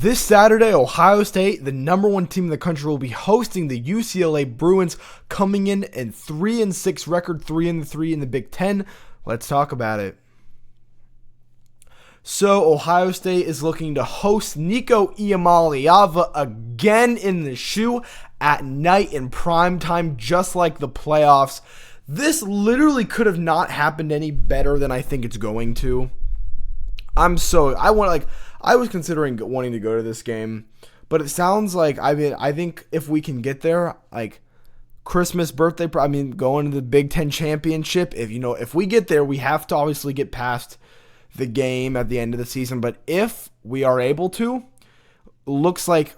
This Saturday, Ohio State, the number one team in the country, will be hosting the UCLA Bruins, coming in 3-6 record, 3-3 in the Big Ten. Let's talk about it. So Ohio State is looking to host Nico Iamaleava again in the shoe at night in prime time, just like the playoffs. This literally could have not happened any better than I think it's going to. I was considering wanting to go to this game, but it sounds like, I think if we can get there, like Christmas, birthday, going to the Big Ten championship, if we get there, we have to obviously get past the game at the end of the season. But if we are able to, looks like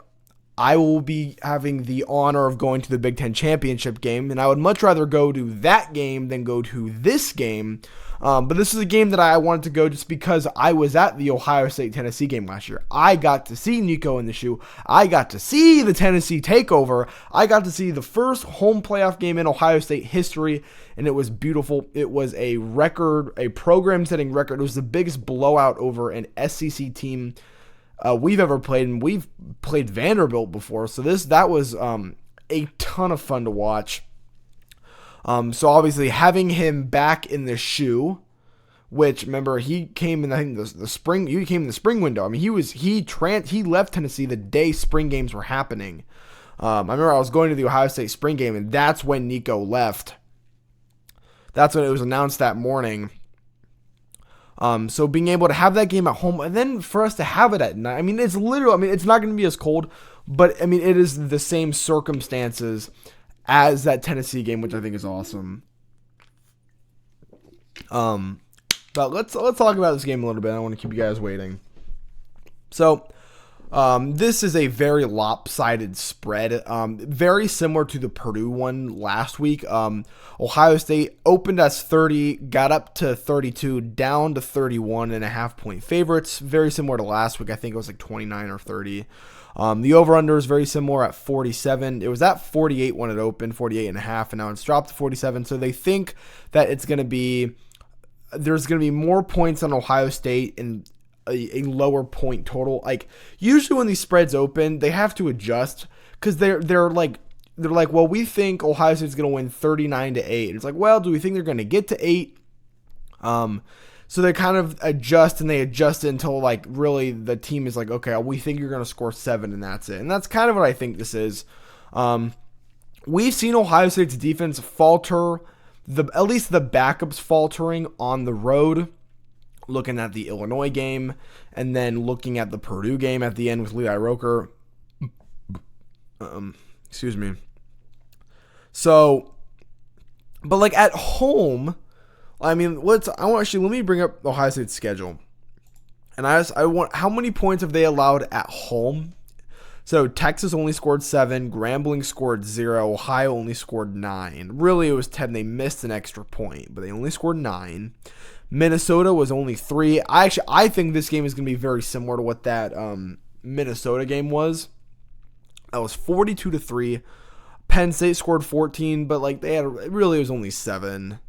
I will be having the honor of going to the Big Ten championship game, and I would much rather go to that game than go to this game. But this is a game that I wanted to go just because I was at the Ohio State-Tennessee game last year. I got to see Nico in the shoe. I got to see the Tennessee takeover. I got to see the first home playoff game in Ohio State history, and it was beautiful. It was a record, a program-setting record. It was the biggest blowout over an SEC team we've ever played, and we've played Vanderbilt before. So that was a ton of fun to watch. So obviously having him back in the shoe, which remember he came in, I think the spring. He came in the spring window. I mean, he left Tennessee the day spring games were happening. I remember I was going to the Ohio State spring game, and that's when Nico left. That's when it was announced that morning. So being able to have that game at home, and then for us to have it at night. I mean, it's literally. It's not going to be as cold, but it is the same circumstances as that Tennessee game, which I think is awesome. But let's talk about this game a little bit. I don't want to keep you guys waiting. So, this is a very lopsided spread, very similar to the Purdue one last week. Ohio State opened as 30, got up to 32, down to 31.5 point favorites. Very similar to last week. I think it was like 29 or 30. The over-under is very similar at 47. It was at 48 when it opened, 48.5, and now it's dropped to 47. So they think that there's going to be more points on Ohio State and a lower point total. Like usually when these spreads open, they have to adjust because they're like, well, we think Ohio State's going to win 39-8. It's like, well, do we think they're going to get to 8? So they kind of adjust it until like really the team is like, okay, we think you're going to score 7 and that's it. And that's kind of what I think this is. We've seen Ohio State's defense falter, at least the backups faltering on the road, looking at the Illinois game and then looking at the Purdue game at the end with Levi Roker. Excuse me. So, but like at home, let me bring up Ohio State's schedule. And I want, how many points have they allowed at home? So Texas only scored 7, Grambling scored 0, Ohio only scored 9. Really, it was 10. They missed an extra point, but they only scored 9. Minnesota was only 3. I think this game is going to be very similar to what that Minnesota game was. That was 42-3. Penn State scored 14, but like it was only 7.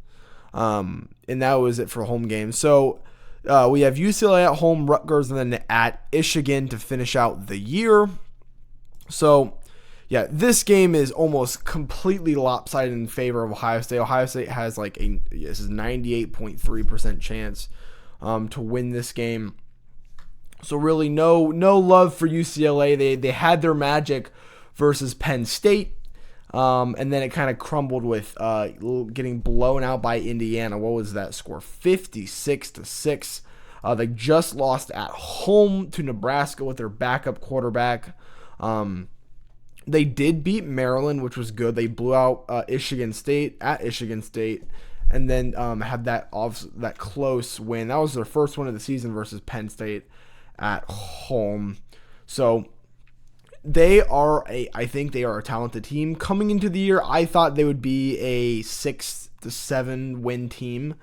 And that was it for home games. So we have UCLA at home, Rutgers, and then at Michigan to finish out the year. So, yeah, this game is almost completely lopsided in favor of Ohio State. Ohio State has this is 98.3% chance to win this game. So really no love for UCLA. They had their magic versus Penn State. And then it kind of crumbled with getting blown out by Indiana. What was that score? 56-6. They just lost at home to Nebraska with their backup quarterback. They did beat Maryland, which was good. They blew out Michigan State at Michigan State, and then had that close win. That was their first win of the season versus Penn State at home. So I think they are a talented team. Coming into the year, I thought they would be a 6-7 win team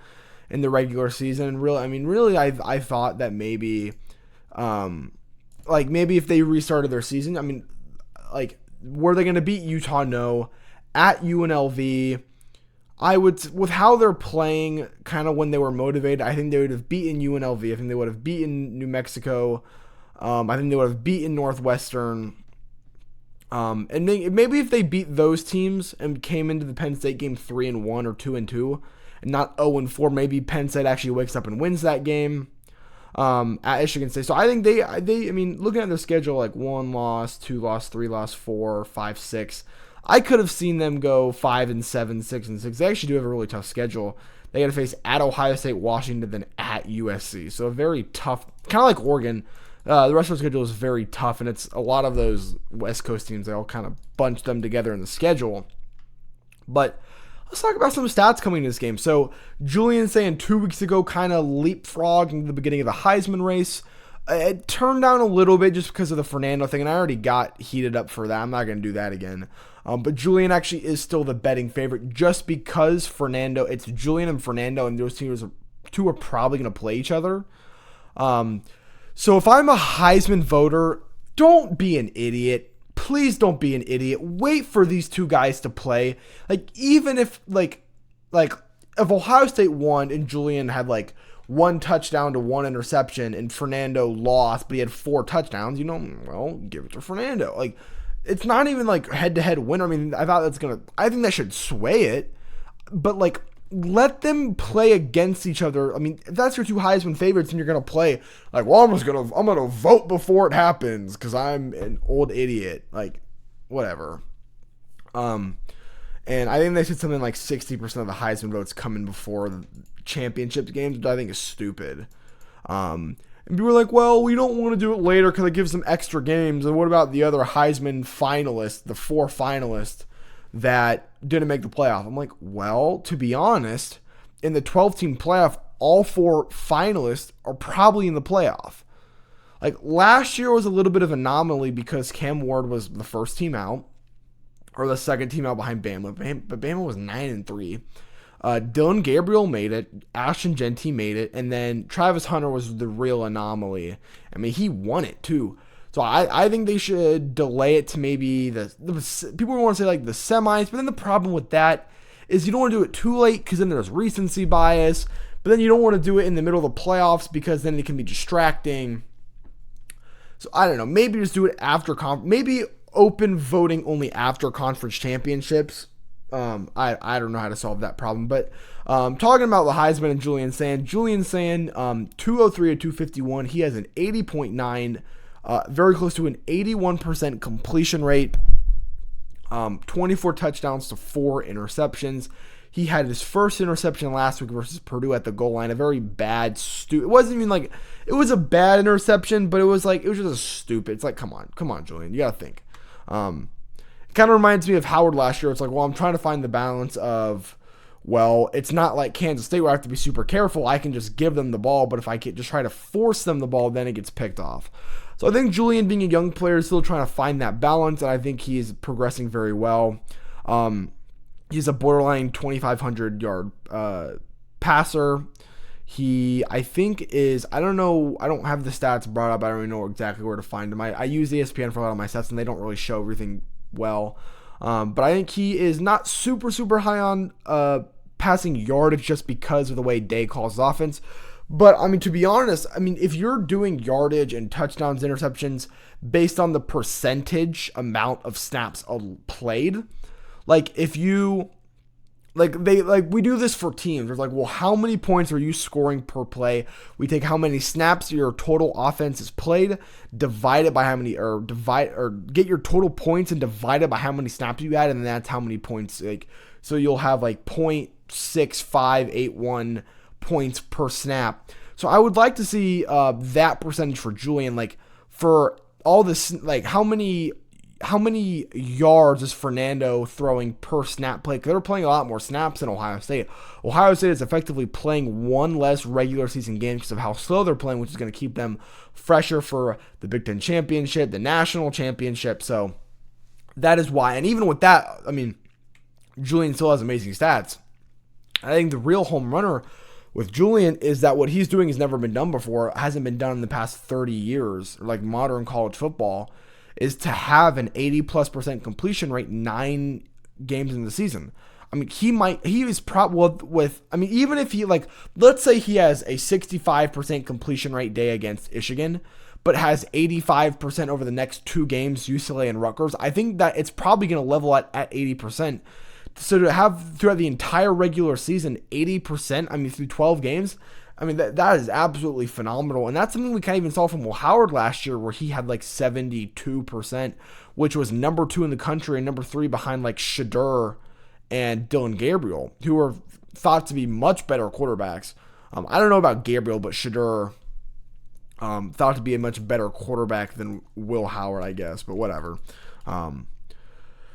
in the regular season. Really, I thought that maybe, maybe if they restarted their season, were they going to beat Utah? No. At UNLV, with how they're playing, kind of when they were motivated, I think they would have beaten UNLV. I think they would have beaten New Mexico. I think they would have beaten Northwestern. And maybe if they beat those teams and came into the Penn State game 3-1 or 2-2, and not 0-4, maybe Penn State actually wakes up and wins that game at Michigan State. So I think they, I mean, looking at their schedule, like 1 loss, 2 loss, 3 loss, 4, 5, 6. I could have seen them go 5-7, 6-6. They actually do have a really tough schedule. They got to face at Ohio State, Washington, then at USC. So a very tough, kind of like Oregon. The rest of the schedule is very tough, and it's a lot of those West Coast teams. They all kind of bunch them together in the schedule. But let's talk about some stats coming into this game. So Julian Sayin 2 weeks ago kind of leapfrogged in the beginning of the Heisman race. It turned down a little bit just because of the Fernando thing, and I already got heated up for that. I'm not going to do that again. But Julian actually is still the betting favorite just because Fernando, it's Julian and Fernando, and those two are probably going to play each other. So if I'm a Heisman voter, don't be an idiot. Please don't be an idiot. Wait for these two guys to play. Like, even if, like if Ohio State won and Julian had, 1 touchdown to 1 interception and Fernando lost, but he had 4 touchdowns, well, give it to Fernando. Like, it's not even, head-to-head winner. I mean, I think that should sway it. But, let them play against each other. I mean, if that's your two Heisman favorites and you're going to play, I'm going to vote before it happens because I'm an old idiot. Whatever. And I think they said something like 60% of the Heisman votes come in before the championship games, which I think is stupid. And people were like, well, we don't want to do it later because it gives them extra games. And what about the other Heisman finalists, the 4 finalists that didn't make the playoff? I'm like, well, to be honest, in the 12-team playoff, all 4 finalists are probably in the playoff. Last year was a little bit of an anomaly because Cam Ward was the first team out, or the second team out behind Bama, but Bama was 9-3. Dylan Gabriel made it, Ashton Genty made it, and then Travis Hunter was the real anomaly. I mean, he won it too. So I think they should delay it to maybe the people want to say the semis, but then the problem with that is you don't want to do it too late because then there's recency bias, but then you don't want to do it in the middle of the playoffs because then it can be distracting. So I don't know, maybe just do it after maybe open voting only after conference championships. I don't know how to solve that problem, but talking about the Heisman and Julian Sayin, 203 to 251, he has an 80.9. Very close to an 81% completion rate, 24 touchdowns to 4 interceptions. He had his first interception last week versus Purdue at the goal line. A very bad, it wasn't even it was a bad interception, but it was just a stupid. It's come on, Julian, you gotta think. It kind of reminds me of Howard last year. It's well, I'm trying to find the balance of, well, it's not like Kansas State where I have to be super careful. I can just give them the ball, but if I can just try to force them the ball, then it gets picked off. So I think Julian, being a young player, is still trying to find that balance, and I think he's progressing very well. He's a borderline 2,500 yard passer. He, I think, is, I don't know, I don't have the stats brought up. I don't really know exactly where to find them. I use ESPN for a lot of my stats, and they don't really show everything well. But I think he is not super, super high on passing yardage just because of the way Day calls his offense. But, I mean, to be honest, if you're doing yardage and touchdowns, interceptions based on the percentage amount of snaps played, if you, we do this for teams. There's well, how many points are you scoring per play? We take how many snaps your total offense is played, divide it by how many, or get your total points and divide it by how many snaps you had, and that's how many points, so you'll have 0.6581 points per snap. So I would like to see that percentage for Julian, for all this, how many yards is Fernando throwing per snap play? Because they're playing a lot more snaps than Ohio State. Ohio State is effectively playing 1 less regular season game because of how slow they're playing, which is going to keep them fresher for the Big Ten championship, the national championship. So that is why. And even with that, Julian still has amazing stats. I think the real home runner with Julian is that what he's doing has never been done before, hasn't been done in the past 30 years, modern college football, is to have an 80+% completion rate 9 games in the season. Even if he, let's say he has a 65% completion rate day against Michigan, but has 85% over the next 2 games, UCLA and Rutgers, I think that it's probably going to level at 80%. So to have throughout the entire regular season 80%, I mean through 12 games, I mean that is absolutely phenomenal. And that's something we kind of even saw from Will Howard last year, where he had like 72%, which was number 2 in the country and number 3 behind like Shadur and Dylan Gabriel, who are thought to be much better quarterbacks. I don't know about Gabriel, but Shadur thought to be a much better quarterback than Will Howard, I guess, but whatever.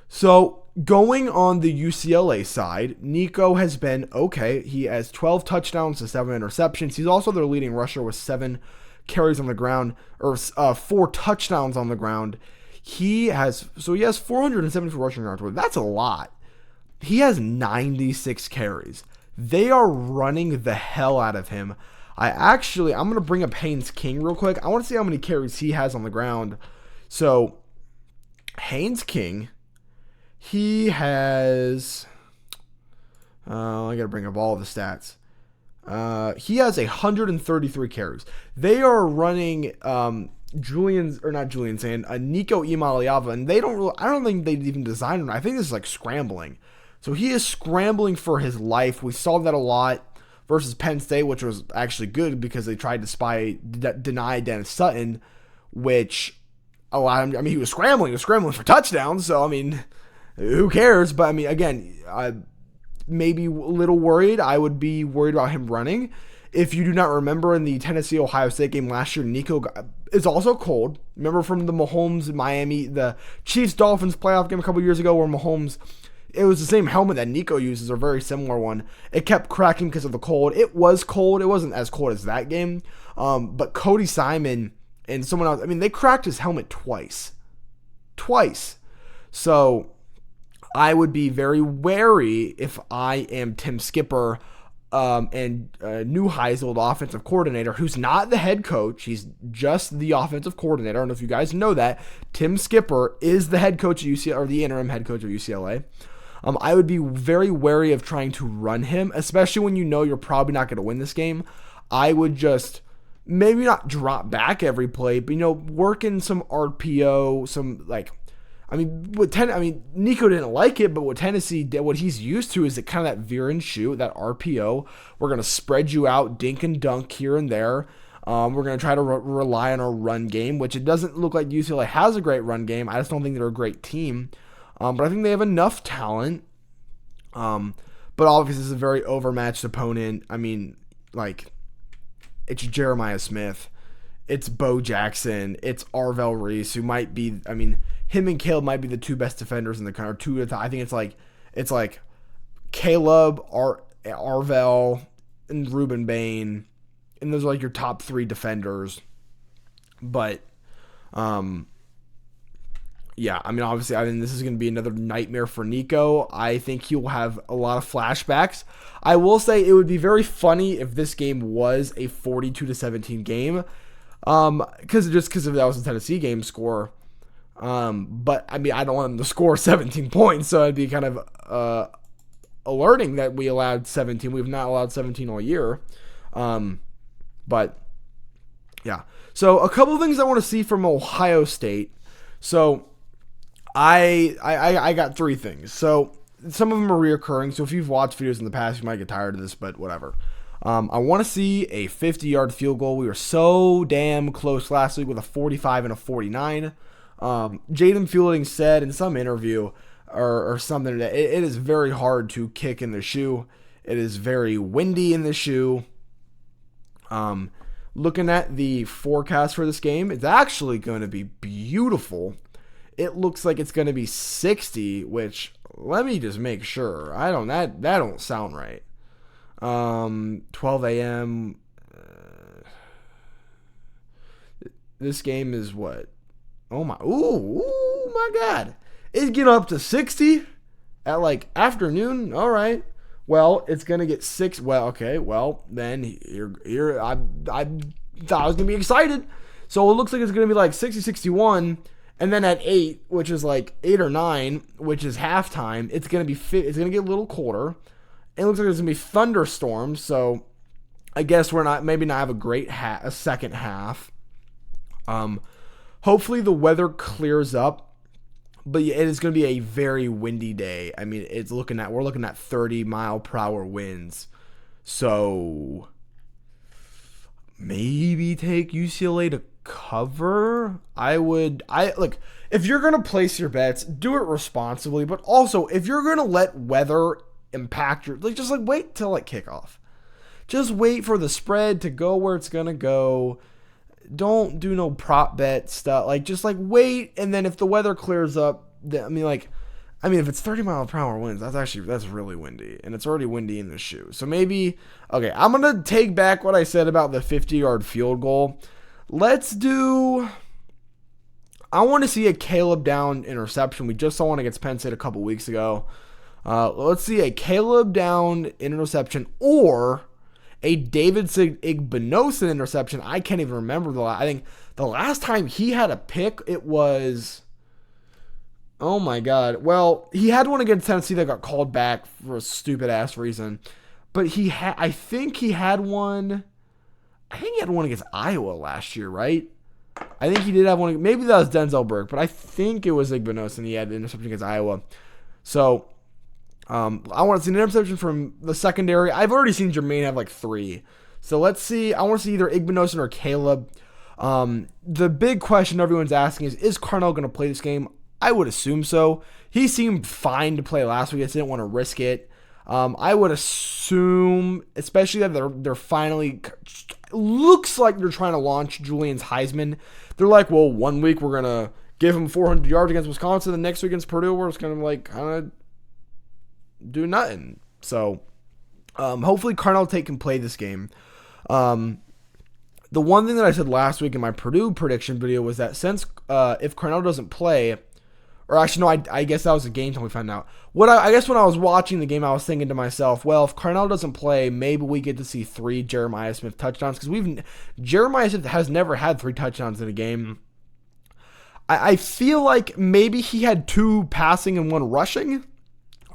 So going on the UCLA side, Nico has been okay. He has 12 touchdowns to 7 interceptions. He's also their leading rusher with 7 carries on the ground, or 4 touchdowns on the ground. He has 474 rushing yards. That's a lot. He has 96 carries. They are running the hell out of him. I'm going to bring up Haynes King real quick. I want to see how many carries he has on the ground. So, Haynes King, he has, I got to bring up all the stats. He has 133 carries. They are running Nico Iamaleava, and I don't think they even designed him. I think this is like scrambling. So he is scrambling for his life. We saw that a lot versus Penn State, which was actually good because they tried to deny Dennis Sutton, which allowed him. I mean, he was scrambling for touchdowns. So I mean, who cares? But I mean, again, maybe a little worried. I would be worried about him running. If you do not remember, in the Tennessee-Ohio State game last year, Nico is also cold. Remember from the Mahomes Miami, the Chiefs-Dolphins playoff game a couple years ago, where Mahomes, it was the same helmet that Nico uses, a very similar one. It kept cracking because of the cold. It was cold. It wasn't as cold as that game. But Cody Simon and someone else, I mean, they cracked his helmet twice. So I would be very wary if I am Tim Skipper and Neuheisel, the offensive coordinator, who's not the head coach. He's just the offensive coordinator. I don't know if you guys know that. Tim Skipper is the head coach of UCLA, or the interim head coach of UCLA. I would be very wary of trying to run him, especially when you know you're probably not going to win this game. I would just maybe not drop back every play, but work in some RPO, some Nico didn't like it, but what Tennessee did, what he's used to, is kind of that veer and shoot, that RPO. We're going to spread you out, dink and dunk here and there. We're going to try to rely on our run game, which it doesn't look like UCLA has a great run game. I just don't think they're a great team. But I think they have enough talent. But obviously, this is a very overmatched opponent. I mean, it's Jeremiah Smith. It's Bo Jackson. It's Arvell Reese, who might be, him and Caleb might be the 2 best defenders in the country. I think it's like Caleb, Arvell, and Ruben Bain. And those are your top 3 defenders. But, yeah, obviously, this is going to be another nightmare for Nico. I think he will have a lot of flashbacks. I will say it would be very funny if this game was a 42-17 game, because if that was the Tennessee game score. But I don't want them to score 17 points, so it'd be kind of alerting that we allowed 17. We've not allowed 17 all year. But yeah. So a couple of things I want to see from Ohio State. So I got 3 things. So some of them are reoccurring. So if you've watched videos in the past, you might get tired of this, but whatever. I want to see a 50-yard field goal. We were so damn close last week with a 45 and a 49. Jaden Fielding said in some interview or something that it is very hard to kick in the shoe. It is very windy in the shoe. Looking at the forecast for this game, it's actually going to be beautiful. It looks like it's going to be 60, which, let me just make sure. That don't sound right. 12 a.m. This game is what? Oh my God. It's getting up to 60 at afternoon. All right. Well, it's going to get 6. Well, okay. Well, then here I thought I was going to be excited. So it looks like it's going to be 60, 61. And then at 8, which is 8 or 9, which is halftime, it's going to get a little colder. It looks like there's going to be thunderstorms. So I guess we're not have a great a second half. Um, Hopefully the weather clears up, but it is going to be a very windy day. I mean, we're looking at 30-mile-per-hour winds. So maybe take UCLA to cover. Look, if you're going to place your bets, do it responsibly, but also if you're going to let weather impact just wait till kickoff. Just wait for the spread to go where it's going to go. Don't do no prop bet stuff. Just wait, and then if the weather clears up, if it's 30-mile-per-hour winds, that's really windy, and it's already windy in the shoe. So maybe, okay, I'm gonna take back what I said about the 50-yard field goal. I want to see a Caleb Down interception. We just saw one against Penn State a couple weeks ago. Let's see a Caleb Down interception or a Davidson Igbinosun interception. I can't even remember I think the last time he had a pick, it was, oh my God. Well, he had one against Tennessee that got called back for a stupid ass reason. But I think he had one against Iowa last year, right? I think he did have one. Maybe that was Denzel Burke, but I think it was Igbinosun. He had an interception against Iowa. So I want to see an interception from the secondary. I've already seen Jermaine have 3. So let's see. I want to see either Igbinosun or Caleb. The big question everyone's asking is Carnell going to play this game? I would assume so. He seemed fine to play last week. I just didn't want to risk it. I would assume, especially that they're finally, looks like they're trying to launch Julian's Heisman. They're like, well, 1 week we're going to give him 400 yards against Wisconsin. The next week against Purdue, we're just going to kind of do nothing. So hopefully Carnell Tate can play this game. The one thing that I said last week in my Purdue prediction video was that since if Carnell doesn't play, or actually no, I guess that was a game time we found out. I guess when I was watching the game, I was thinking to myself, well, if Carnell doesn't play, maybe we get to see 3 Jeremiah Smith touchdowns, because Jeremiah Smith has never had 3 touchdowns in a game. I feel like maybe he had 2 passing and 1 rushing.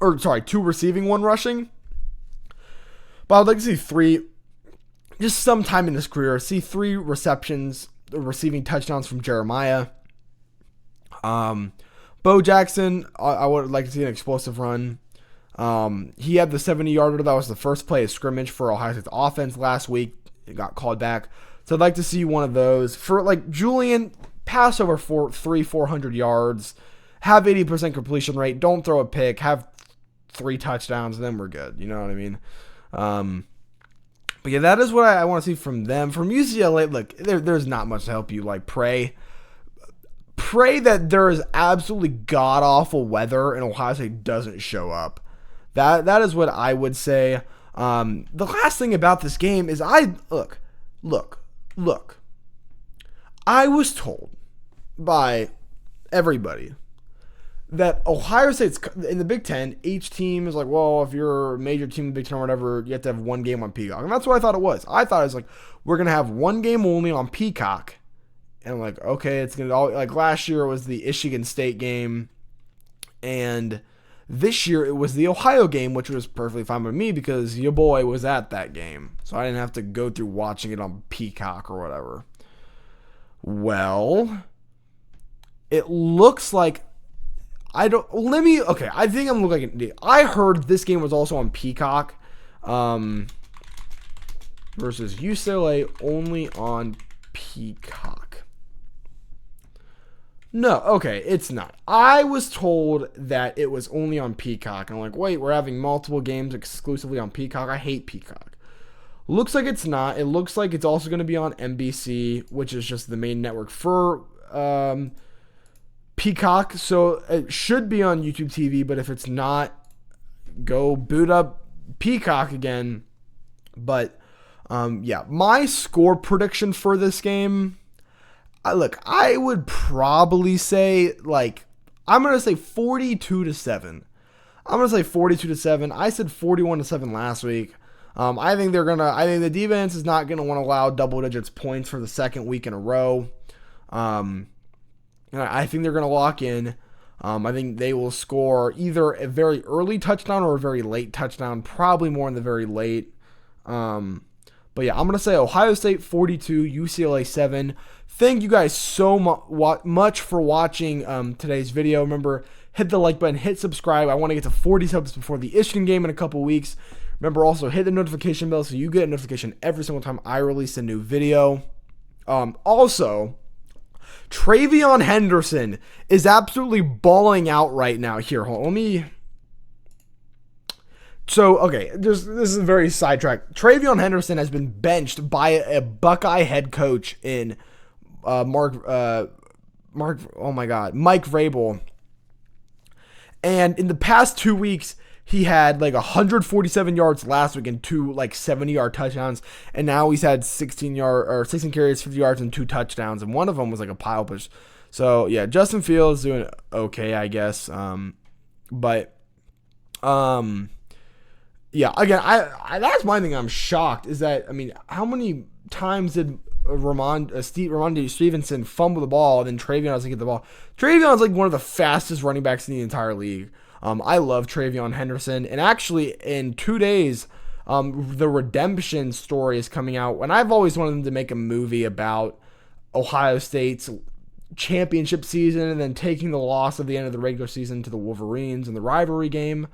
2 receiving, 1 rushing. But I'd like to see 3, just sometime in his career, see 3 receiving touchdowns from Jeremiah. Bo Jackson, I would like to see an explosive run. He had the 70-yarder. That was the first play of scrimmage for Ohio State's offense last week. It got called back. So I'd like to see one of those. For Julian, pass over 400 yards. Have 80% completion rate. Don't throw a pick. Have 3 touchdowns, and then we're good. You know what I mean? But yeah, that is what I want to see from them. From UCLA, look, there's not much to help you. Pray that there is absolutely god-awful weather and Ohio State doesn't show up. That is what I would say. The last thing about this game is look. I was told by everybody that Ohio State's in the Big Ten, each team is well, if you're a major team in the Big Ten or whatever, you have to have 1 game on Peacock. And that's what I thought it was. I thought it was we're going to have 1 game only on Peacock. And I'm okay, it's going to last year it was the Michigan State game. And this year it was the Ohio game, which was perfectly fine with me because your boy was at that game. So I didn't have to go through watching it on Peacock or whatever. Well, it looks like I think I'm looking at it. I heard this game was also on Peacock versus UCLA only on Peacock. No, okay, it's not. I was told that it was only on Peacock. And I'm wait, we're having multiple games exclusively on Peacock. I hate Peacock. Looks like it's not. It looks like it's also going to be on NBC, which is just the main network for Peacock. So it should be on YouTube TV, but if it's not, go boot up Peacock again. But yeah, my score prediction for this game, I would probably say I'm going to say 42-7. I'm going to say 42-7. I said 41-7 last week. I think the defense is not going to want to allow double digits points for the second week in a row. I think they're going to lock in. I think they will score either a very early touchdown or a very late touchdown, probably more in the very late. But But yeah, I'm going to say Ohio State 42, UCLA 7. Thank you guys so much for watching today's video. Remember, hit the like button, hit subscribe. I want to get to 40 subs before the Michigan game in a couple weeks. Remember, also hit the notification bell so you get a notification every single time I release a new video. Also, TreVeyon Henderson is absolutely balling out right now. Here, hold on, let me... So, okay, this is a very sidetrack. TreVeyon Henderson has been benched by a Buckeye head coach in Mike Vrabel. And in the past 2 weeks, he had like 147 yards last week and 2 like 70-yard touchdowns, and now he's had 16 carries, 50 yards, and 2 touchdowns, and one of them was like a pile push. So yeah, Justin Fields doing okay, I guess. Yeah, again, I that's my thing. I'm shocked is that, I mean, how many times did Ramondre Stevenson fumble the ball and then TreVeyon doesn't get the ball? TreVeyon's like one of the fastest running backs in the entire league. I love TreVeyon Henderson, and actually in 2 days, the redemption story is coming out. And I've always wanted them to make a movie about Ohio State's championship season and then taking the loss at the end of the regular season to the Wolverines in the rivalry game,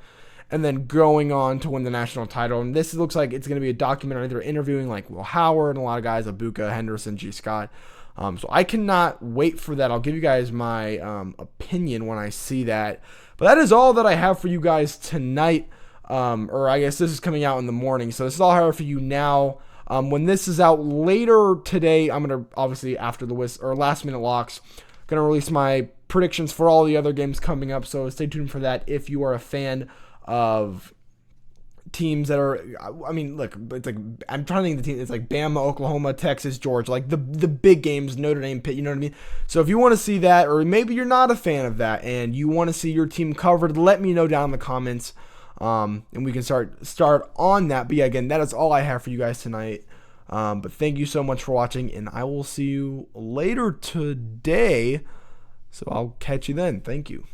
and then going on to win the national title. And this looks like it's going to be a documentary. They're interviewing like Will Howard and a lot of guys, Abuka, Henderson, G. Scott. So I cannot wait for that. I'll give you guys my opinion when I see that. But that is all that I have for you guys tonight. Or I guess this is coming out in the morning. So this is all I have for you now. When this is out later today, I'm going to, obviously after the last minute locks, going to release my predictions for all the other games coming up. So stay tuned for that if you are a fan of teams that are, I mean, look, it's like, I'm trying to think of the team. It's like Bama, Oklahoma, Texas, Georgia, like the big games, Notre Dame, Pitt, you know what I mean? So if you want to see that, or maybe you're not a fan of that and you want to see your team covered, let me know down in the comments, and we can start on that. But yeah, again, that is all I have for you guys tonight. But thank you so much for watching, and I will see you later today. So I'll catch you then. Thank you.